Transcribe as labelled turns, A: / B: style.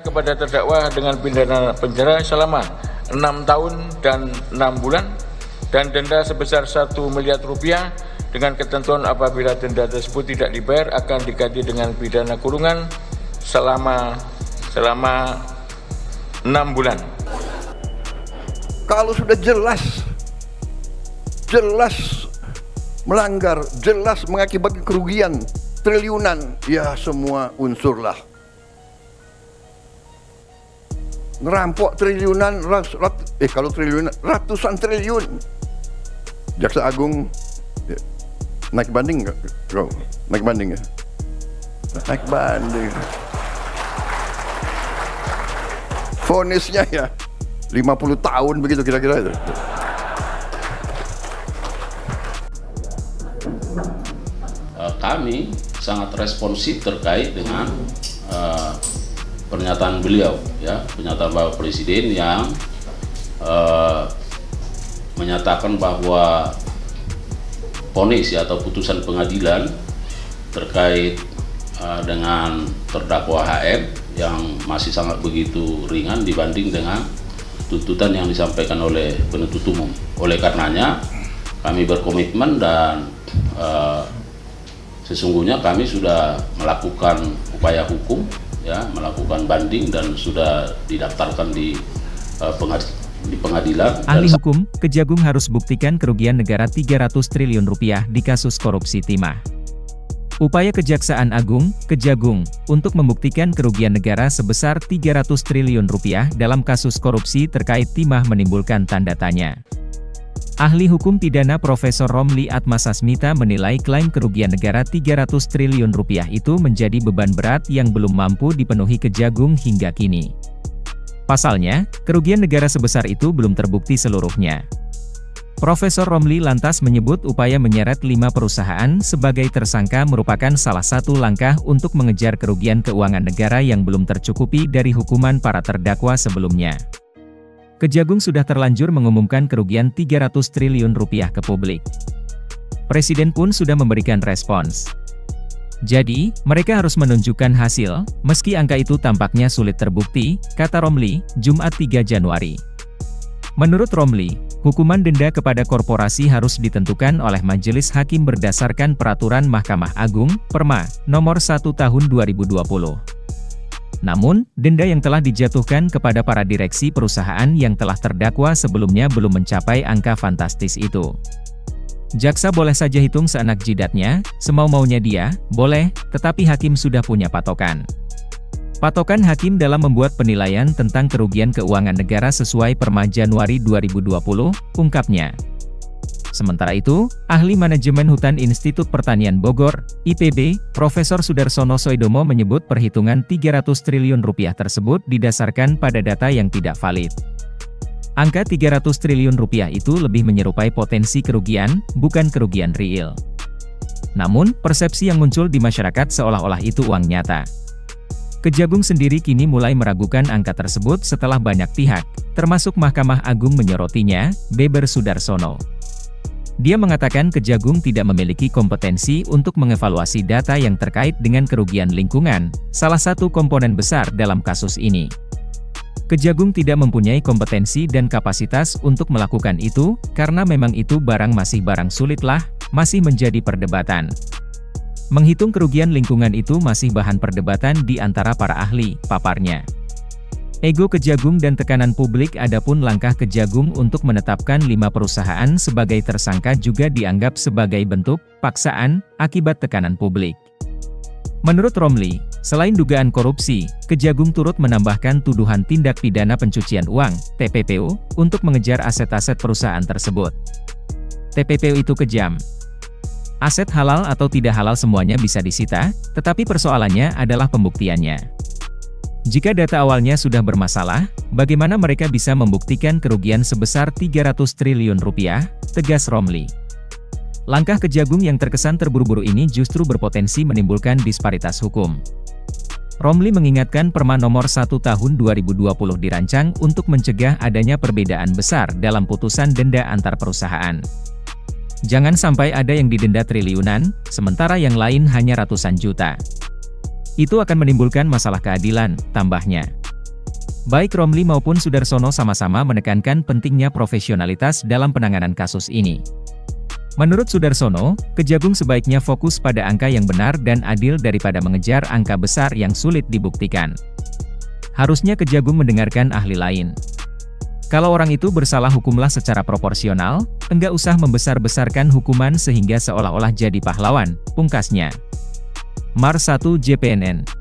A: Kepada terdakwa dengan pidana penjara selama 6 tahun dan 6 bulan dan denda sebesar 1 miliar rupiah dengan ketentuan apabila denda tersebut tidak dibayar akan diganti dengan pidana kurungan selama 6 bulan.
B: Kalau sudah jelas melanggar, jelas mengakibatkan kerugian triliunan, ya semua unsurlah. Ngerampok triliunan, kalau triliunan, ratusan triliun. Jaksa Agung naik banding nggak? Naik banding ya? Naik banding. Vonisnya ya 50 tahun begitu kira-kira itu.
C: Kami sangat responsif terkait dengan pernyataan beliau, ya, pernyataan Bapak Presiden yang menyatakan bahwa vonis atau putusan pengadilan terkait dengan terdakwa HM yang masih sangat begitu ringan dibanding dengan tuntutan yang disampaikan oleh penuntut umum. Oleh karenanya kami berkomitmen dan sesungguhnya kami sudah melakukan upaya hukum, ya, melakukan banding dan sudah didaftarkan di pengadilan.
D: Ahli hukum, Kejagung harus buktikan kerugian negara 300 triliun rupiah di kasus korupsi timah. Upaya Kejaksaan Agung, Kejagung, untuk membuktikan kerugian negara sebesar 300 triliun rupiah dalam kasus korupsi terkait timah menimbulkan tanda tanya. Ahli hukum pidana Profesor Romli Atmasasmita menilai klaim kerugian negara 300 triliun rupiah itu menjadi beban berat yang belum mampu dipenuhi Kejagung hingga kini. Pasalnya, kerugian negara sebesar itu belum terbukti seluruhnya. Profesor Romli lantas menyebut upaya menyeret 5 perusahaan sebagai tersangka merupakan salah satu langkah untuk mengejar kerugian keuangan negara yang belum tercukupi dari hukuman para terdakwa sebelumnya. Kejagung sudah terlanjur mengumumkan kerugian 300 triliun rupiah ke publik. Presiden pun sudah memberikan respons. Jadi, mereka harus menunjukkan hasil, meski angka itu tampaknya sulit terbukti, kata Romli, Jumat 3 Januari. Menurut Romli, hukuman denda kepada korporasi harus ditentukan oleh Majelis Hakim berdasarkan Peraturan Mahkamah Agung, Perma, Nomor 1 Tahun 2020. Namun, denda yang telah dijatuhkan kepada para direksi perusahaan yang telah terdakwa sebelumnya belum mencapai angka fantastis itu. Jaksa boleh saja hitung seenak jidatnya, semau-maunya dia, boleh, tetapi hakim sudah punya patokan. Patokan hakim dalam membuat penilaian tentang kerugian keuangan negara sesuai Perma Januari 2020, ungkapnya. Sementara itu, Ahli Manajemen Hutan Institut Pertanian Bogor, IPB, Profesor Sudarsono Soidomo menyebut perhitungan 300 triliun rupiah tersebut didasarkan pada data yang tidak valid. Angka 300 triliun rupiah itu lebih menyerupai potensi kerugian, bukan kerugian real. Namun, persepsi yang muncul di masyarakat seolah-olah itu uang nyata. Kejagung sendiri kini mulai meragukan angka tersebut setelah banyak pihak, termasuk Mahkamah Agung menyorotinya, Beber Sudarsono. Dia mengatakan Kejagung tidak memiliki kompetensi untuk mengevaluasi data yang terkait dengan kerugian lingkungan, salah satu komponen besar dalam kasus ini. Kejagung tidak mempunyai kompetensi dan kapasitas untuk melakukan itu, karena memang itu masih barang sulit lah, masih menjadi perdebatan. Menghitung kerugian lingkungan itu masih bahan perdebatan di antara para ahli, paparnya. Ego Kejagung dan tekanan publik. Adapun langkah Kejagung untuk menetapkan 5 perusahaan sebagai tersangka juga dianggap sebagai bentuk paksaan akibat tekanan publik. Menurut Romli, selain dugaan korupsi, Kejagung turut menambahkan tuduhan tindak pidana pencucian uang (TPPU) untuk mengejar aset-aset perusahaan tersebut. TPPU itu kejam. Aset halal atau tidak halal semuanya bisa disita, tetapi persoalannya adalah pembuktiannya. Jika data awalnya sudah bermasalah, bagaimana mereka bisa membuktikan kerugian sebesar 300 triliun rupiah, tegas Romli. Langkah Kejagung yang terkesan terburu-buru ini justru berpotensi menimbulkan disparitas hukum. Romli mengingatkan Perma Nomor 1 Tahun 2020 dirancang untuk mencegah adanya perbedaan besar dalam putusan denda antar perusahaan. Jangan sampai ada yang didenda triliunan, sementara yang lain hanya ratusan juta. Itu akan menimbulkan masalah keadilan, tambahnya. Baik Romli maupun Sudarsono sama-sama menekankan pentingnya profesionalitas dalam penanganan kasus ini. Menurut Sudarsono, Kejagung sebaiknya fokus pada angka yang benar dan adil daripada mengejar angka besar yang sulit dibuktikan. Harusnya Kejagung mendengarkan ahli lain. Kalau orang itu bersalah hukumlah secara proporsional, enggak usah membesar-besarkan hukuman sehingga seolah-olah jadi pahlawan, pungkasnya. Mars 1 JPNN